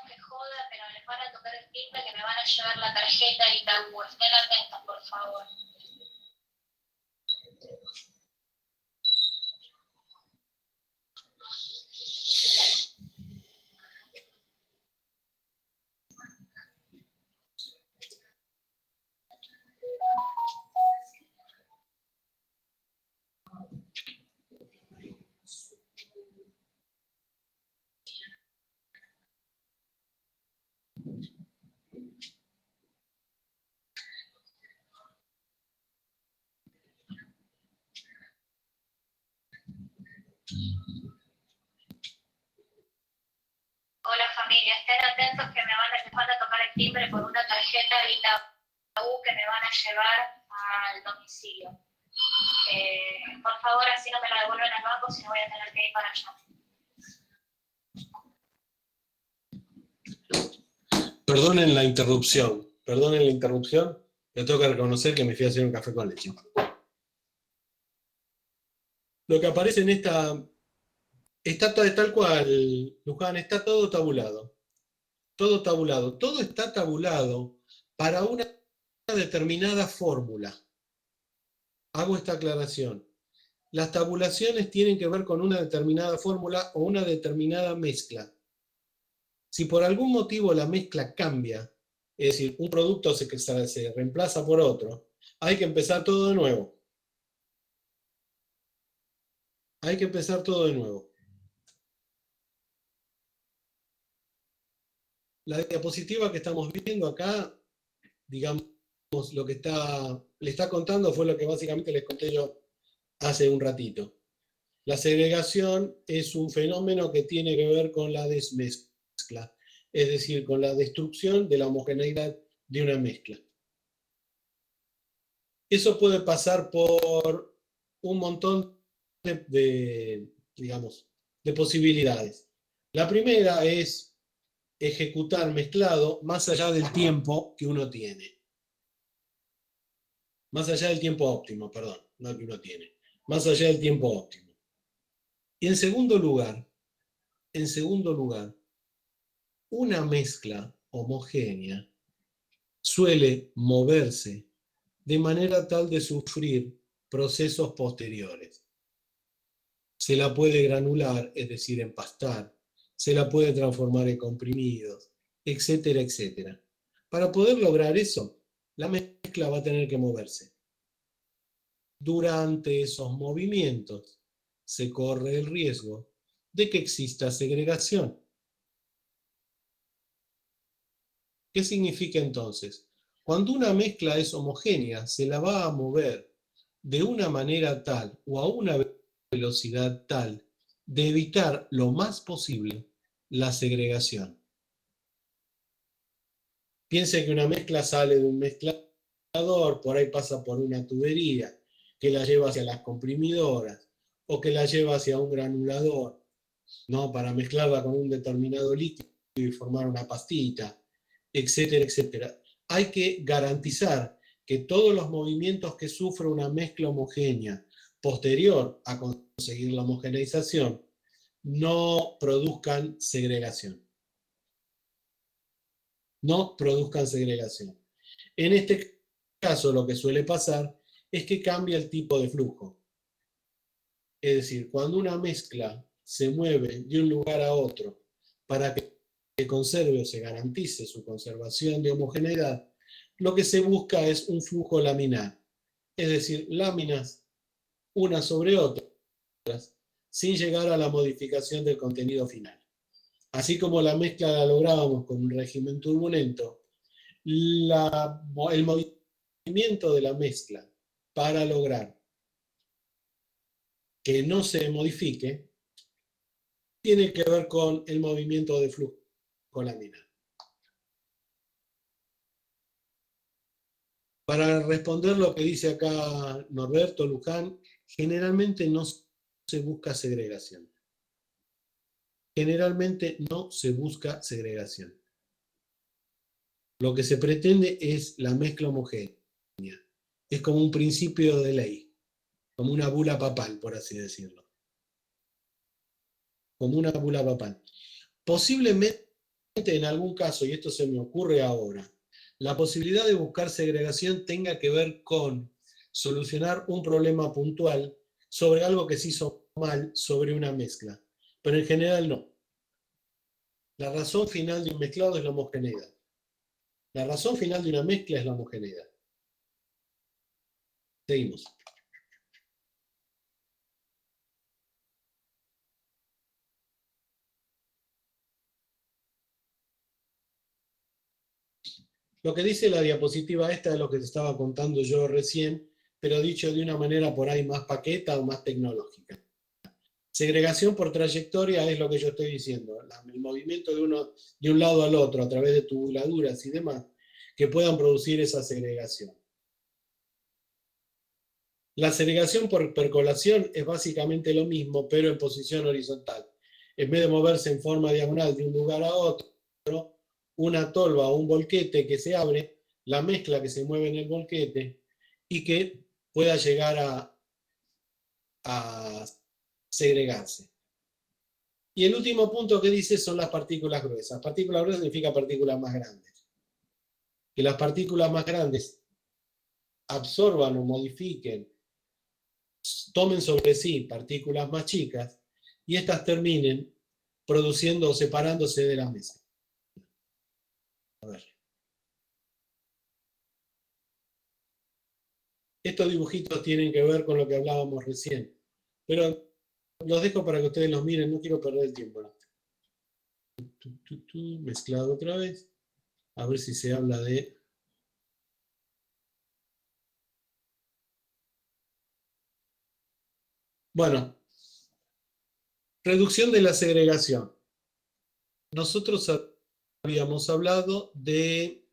Speaker 3: que joda, pero les van a tocar el timbre que me van a llevar la tarjeta y Itaú. Estén atentos, por favor. Hola familia, estén atentos que les van a tocar el timbre por una tarjeta de Itaú que me van a llevar al domicilio. Por favor, así no me la devuelven al banco, si no voy a tener que ir para allá.
Speaker 1: Perdonen la interrupción, pero tengo que reconocer que me fui a hacer un café con leche. Lo que aparece en esta está tal cual, Luján, está todo tabulado. Todo tabulado. Todo está tabulado para una determinada fórmula. Hago esta aclaración. Las tabulaciones tienen que ver con una determinada fórmula o una determinada mezcla. Si por algún motivo la mezcla cambia, es decir, un producto se reemplaza por otro, hay que empezar todo de nuevo. Hay que empezar todo de nuevo. La diapositiva que estamos viendo acá, digamos, lo que le está contando fue lo que básicamente les conté yo hace un ratito. La segregación es un fenómeno que tiene que ver con la desmezcla, es decir, con la destrucción de la homogeneidad de una mezcla. Eso puede pasar por un montón digamos, de posibilidades. La primera es ejecutar mezclado más allá del tiempo que uno tiene. Más allá del tiempo óptimo, perdón, no que uno tiene. Más allá del tiempo óptimo. Y en segundo lugar, una mezcla homogénea suele moverse de manera tal de sufrir procesos posteriores. Se la puede granular, es decir, empastar, se la puede transformar en comprimidos, etcétera, etcétera. Para poder lograr eso, la mezcla va a tener que moverse. Durante esos movimientos se corre el riesgo de que exista segregación. ¿Qué significa entonces? Cuando una mezcla es homogénea, se la va a mover de una manera tal o a una velocidad tal de evitar lo más posible la segregación. Piense que una mezcla sale de un mezclador, por ahí pasa por una tubería que la lleva hacia las comprimidoras o que la lleva hacia un granulador, ¿no? Para mezclarla con un determinado líquido y formar una pastita, etcétera, etcétera. Hay que garantizar que todos los movimientos que sufre una mezcla homogénea posterior a conseguir la homogeneización no produzcan segregación. No produzcan segregación. En este caso, lo que suele pasar es que cambia el tipo de flujo. Es decir, cuando una mezcla se mueve de un lugar a otro para que conserve o se garantice su conservación de homogeneidad, lo que se busca es un flujo laminar. Es decir, láminas unas sobre otras, sin llegar a la modificación del contenido final. Así como la mezcla la lográbamos con un régimen turbulento, el movimiento de la mezcla para lograr que no se modifique tiene que ver con el movimiento de flujo laminar. Para responder lo que dice acá Norberto Luján, generalmente no se busca segregación. Generalmente no se busca segregación. Lo que se pretende es la mezcla homogénea. Es como un principio de ley, como una bula papal, por así decirlo. Como una bula papal. Posiblemente en algún caso, y esto se me ocurre ahora, la posibilidad de buscar segregación tenga que ver con solucionar un problema puntual sobre algo que se hizo mal sobre una mezcla. Pero en general no. La razón final de un mezclado es la homogeneidad. La razón final de una mezcla es la homogeneidad. Seguimos. Lo que dice la diapositiva esta es lo que te estaba contando yo recién, pero dicho de una manera por ahí más paqueta o más tecnológica. Segregación por trayectoria es lo que yo estoy diciendo, el movimiento de un lado al otro a través de tubuladuras y demás que puedan producir esa segregación. La segregación por percolación es básicamente lo mismo, pero en posición horizontal. En vez de moverse en forma diagonal de un lugar a otro, una tolva o un volquete que se abre, la mezcla que se mueve en el volquete y que pueda llegar a segregarse. Y el último punto que dice son las partículas gruesas. Partículas gruesas significa partículas más grandes. Que las partículas más grandes absorban o modifiquen, tomen sobre sí partículas más chicas y estas terminen produciendo o separándose de la mezcla. A ver. Estos dibujitos tienen que ver con lo que hablábamos recién, pero los dejo para que ustedes los miren, no quiero perder el tiempo. Mezclado otra vez, a ver si se habla de Bueno, reducción de la segregación. Nosotros habíamos hablado de,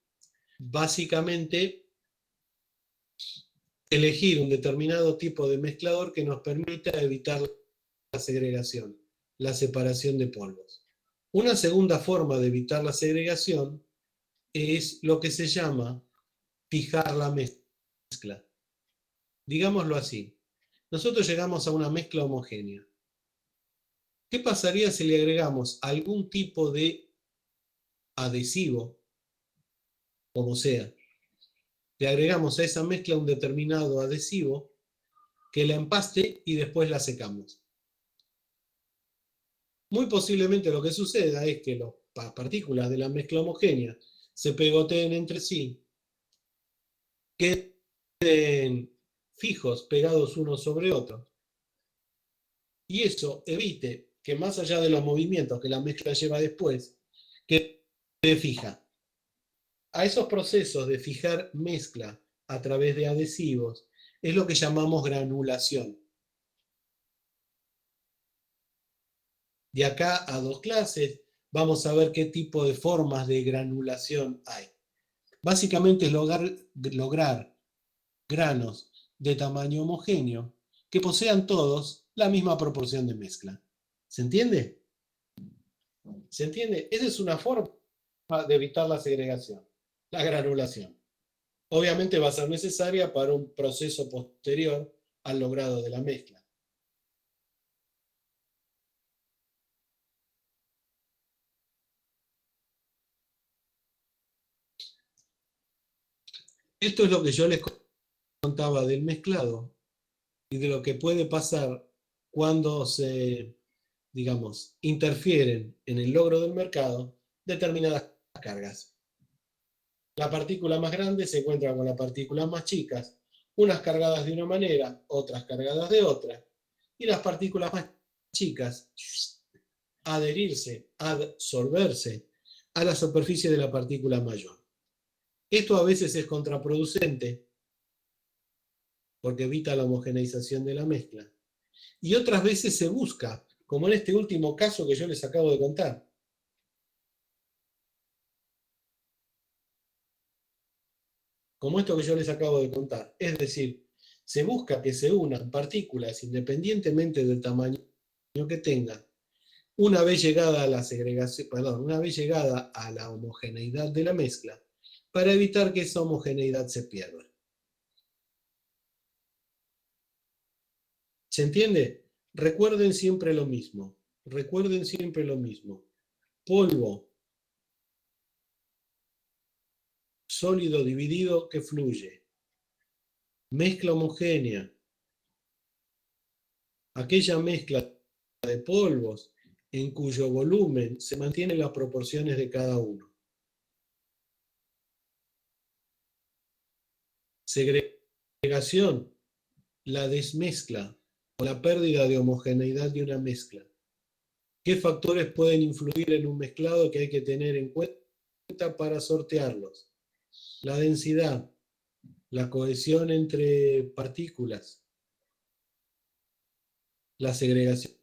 Speaker 1: básicamente, elegir un determinado tipo de mezclador que nos permita evitar la segregación, la separación de polvos. Una segunda forma de evitar la segregación es lo que se llama fijar la mezcla. Digámoslo así. Nosotros llegamos a una mezcla homogénea. ¿Qué pasaría si le agregamos algún tipo de adhesivo, como sea? Le agregamos a esa mezcla un determinado adhesivo que la empaste y después la secamos. Muy posiblemente lo que suceda es que las partículas de la mezcla homogénea se pegoteen entre sí, queden fijos, pegados uno sobre otro. Y eso evite que, más allá de los movimientos que la mezcla lleva después, quede fija. A esos procesos de fijar mezcla a través de adhesivos es lo que llamamos granulación. De acá a 2 clases vamos a ver qué tipo de formas de granulación hay. Básicamente es lograr granos de tamaño homogéneo que posean todos la misma proporción de mezcla. ¿Se entiende? ¿Se entiende? Esa es una forma de evitar la segregación, la granulación. Obviamente va a ser necesaria para un proceso posterior al logrado de la mezcla. Esto es lo que yo les contaba del mezclado y de lo que puede pasar cuando se, digamos, interfieren en el logro del mercado determinadas cargas. La partícula más grande se encuentra con las partículas más chicas, unas cargadas de una manera, otras cargadas de otra, y las partículas más chicas adherirse, adsorberse a la superficie de la partícula mayor. Esto a veces es contraproducente porque evita la homogeneización de la mezcla, y otras veces se busca, como en este último caso que yo les acabo de contar. Como esto que yo les acabo de contar. Es decir, se busca que se unan partículas independientemente del tamaño que tengan, una vez llegada a la segregación, perdón, una vez llegada a la homogeneidad de la mezcla, para evitar que esa homogeneidad se pierda. ¿Se entiende? Recuerden siempre lo mismo. Recuerden siempre lo mismo. Polvo sólido dividido que fluye. Mezcla homogénea. Aquella mezcla de polvos en cuyo volumen se mantienen las proporciones de cada uno. Segregación, la desmezcla o la pérdida de homogeneidad de una mezcla. ¿Qué factores pueden influir en un mezclado que hay que tener en cuenta para sortearlos? La densidad, la cohesión entre partículas, la segregación.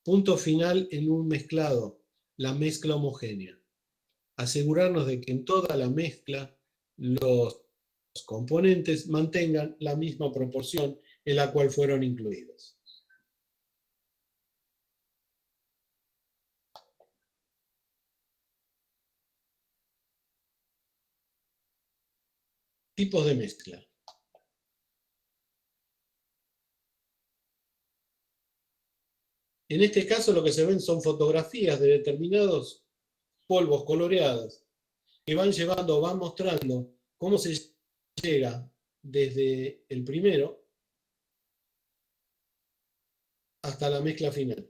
Speaker 1: Punto final en un mezclado, la mezcla homogénea. Asegurarnos de que en toda la mezcla los componentes mantengan la misma proporción en la cual fueron incluidos. Tipos de mezcla. En este caso lo que se ven son fotografías de determinados polvos coloreados que van llevando, van mostrando cómo se llega desde el primero hasta la mezcla final,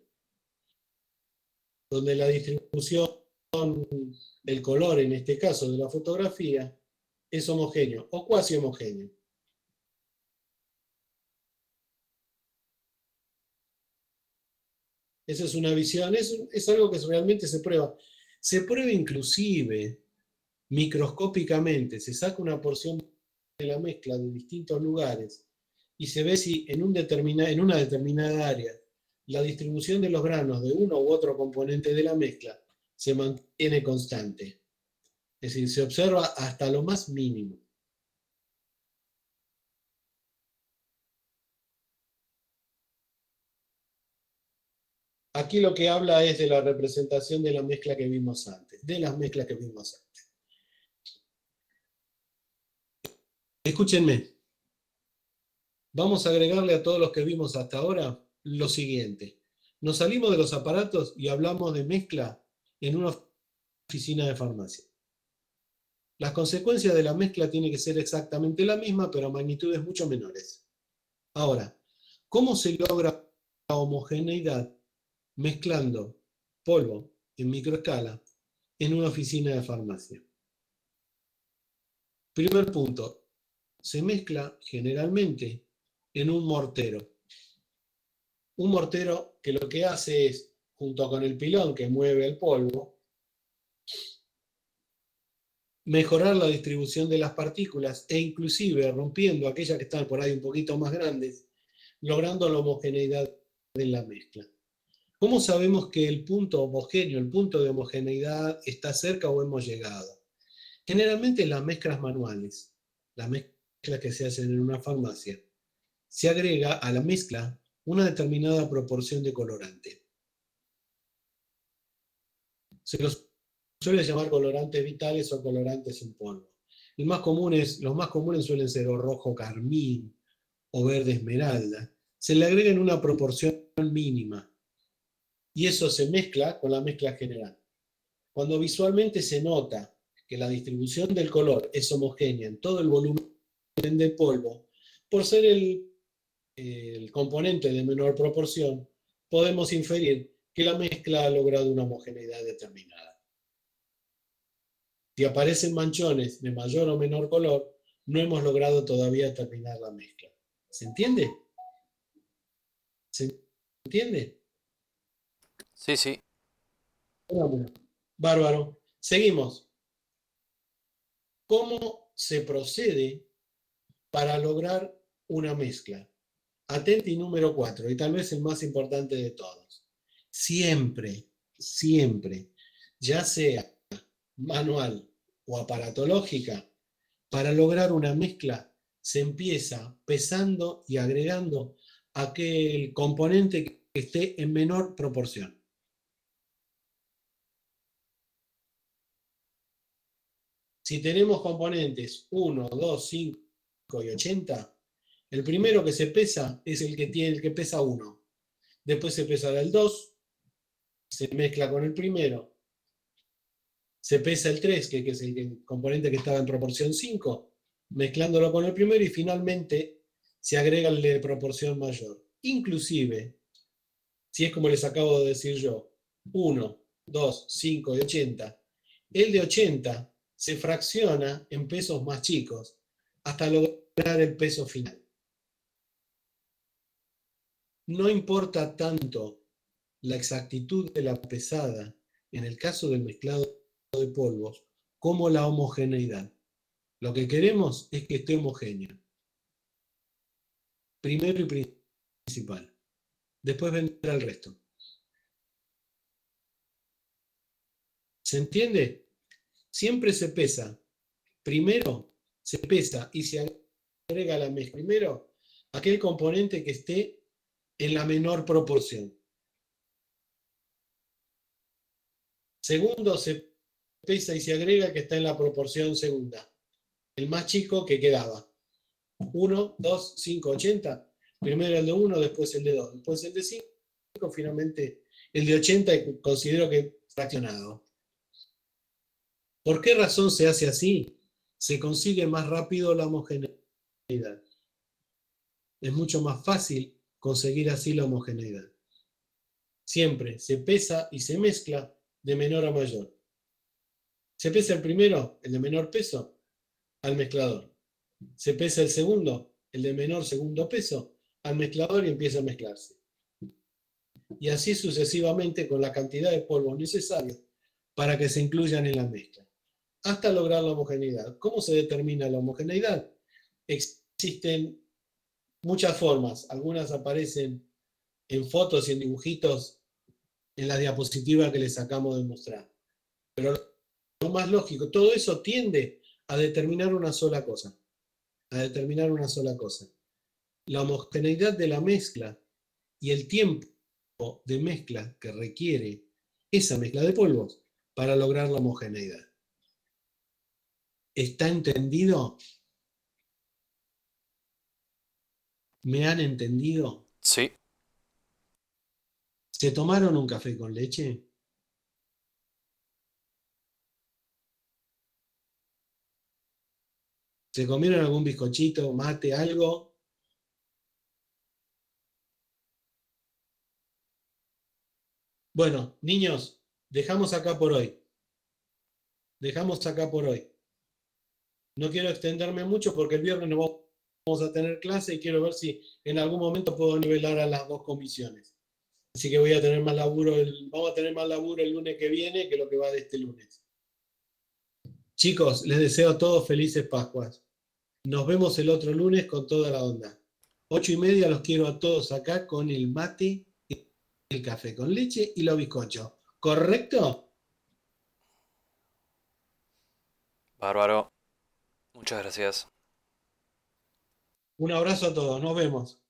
Speaker 1: donde la distribución del color, en este caso de la fotografía, es homogéneo o cuasi homogéneo. Esa es una visión, es algo que realmente se prueba. Se prueba inclusive microscópicamente, se saca una porción de la mezcla de distintos lugares y se ve si en una determinada área la distribución de los granos de uno u otro componente de la mezcla se mantiene constante. Es decir, se observa hasta lo más mínimo. Aquí lo que habla es de la representación de la mezcla que vimos antes, de las mezclas que vimos antes. Escúchenme. Vamos a agregarle a todos los que vimos hasta ahora lo siguiente. Nos salimos de los aparatos y hablamos de mezcla en una oficina de farmacia. Las consecuencias de la mezcla tienen que ser exactamente la misma, pero a magnitudes mucho menores. Ahora, ¿cómo se logra la homogeneidad mezclando polvo en microescala en una oficina de farmacia? Primer punto, se mezcla generalmente en un mortero. Un mortero que lo que hace es, junto con el pilón que mueve el polvo, mejorar la distribución de las partículas e inclusive rompiendo aquellas que están por ahí un poquito más grandes, logrando la homogeneidad de la mezcla. ¿Cómo sabemos que el punto homogéneo, el punto de homogeneidad está cerca o hemos llegado? Generalmente las mezclas manuales, las mezclas que se hacen en una farmacia, se agrega a la mezcla una determinada proporción de colorante. Se los suele llamar colorantes vitales o colorantes en polvo. Los más comunes suelen ser o rojo carmín o verde esmeralda. Se le agrega en una proporción mínima y eso se mezcla con la mezcla general. Cuando visualmente se nota que la distribución del color es homogénea en todo el volumen de polvo, por ser el componente de menor proporción, podemos inferir que la mezcla ha logrado una homogeneidad determinada. Si aparecen manchones de mayor o menor color, no hemos logrado todavía terminar la mezcla. ¿Se entiende? ¿Se entiende?
Speaker 2: Sí, sí.
Speaker 1: Bueno, bárbaro. Seguimos. ¿Cómo se procede para lograr una mezcla? Atenti número 4, y tal vez el más importante de todos. Siempre, ya sea manual o aparatológica, para lograr una mezcla se empieza pesando y agregando aquel componente que esté en menor proporción. Si tenemos componentes 1, 2, 5 y 80, el primero que se pesa es el que pesa 1. Después se pesa el 2, se mezcla con el primero. Se pesa el 3, que es el componente que estaba en proporción 5, mezclándolo con el primero y finalmente se agrega el de proporción mayor. Inclusive, si es como les acabo de decir yo, 1, 2, 5 y 80, el de 80 se fracciona en pesos más chicos hasta lograr el peso final. No importa tanto la exactitud de la pesada en el caso del mezclado de polvos como la homogeneidad. Lo que queremos es que esté homogéneo. Primero y principal. Después vendrá el resto. ¿Se entiende? Siempre se pesa. Primero se pesa y se agrega a la mezcla. Primero, aquel componente que esté en la menor proporción. Segundo, se pesa y se agrega que está en la proporción segunda. El más chico que quedaba. 1, 2, 5, 80. Primero el de 1, después el de 2, después el de 5, finalmente el de 80 y considero que fraccionado. ¿Por qué razón se hace así? Se consigue más rápido la homogeneidad. Es mucho más fácil conseguir así la homogeneidad. Siempre se pesa y se mezcla de menor a mayor. Se pesa el primero, el de menor peso, al mezclador. Se pesa el segundo, el de menor segundo peso, al mezclador y empieza a mezclarse. Y así sucesivamente con la cantidad de polvo necesaria para que se incluyan en la mezcla, hasta lograr la homogeneidad. ¿Cómo se determina la homogeneidad? Existen muchas formas. Algunas aparecen en fotos y en dibujitos en la diapositiva que les acabo de mostrar. Pero lo más lógico, todo eso tiende a determinar una sola cosa. A determinar una sola cosa. La homogeneidad de la mezcla y el tiempo de mezcla que requiere esa mezcla de polvos para lograr la homogeneidad. ¿Está entendido? ¿Me han entendido?
Speaker 2: Sí.
Speaker 1: ¿Se tomaron un café con leche? ¿Se comieron algún bizcochito, mate, algo? Bueno, niños, dejamos acá por hoy. Dejamos acá por hoy. No quiero extenderme mucho porque el viernes no vamos a tener clase y quiero ver si en algún momento puedo nivelar a las dos comisiones. Así que voy a tener más laburo, vamos a tener más laburo el lunes que viene que lo que va de este lunes. Chicos, les deseo a todos felices Pascuas. Nos vemos el otro lunes con toda la onda. 8:30 los quiero a todos acá con el mate, el café con leche y los bizcochos. ¿Correcto?
Speaker 2: Bárbaro. Muchas gracias.
Speaker 1: Un abrazo a todos. Nos vemos.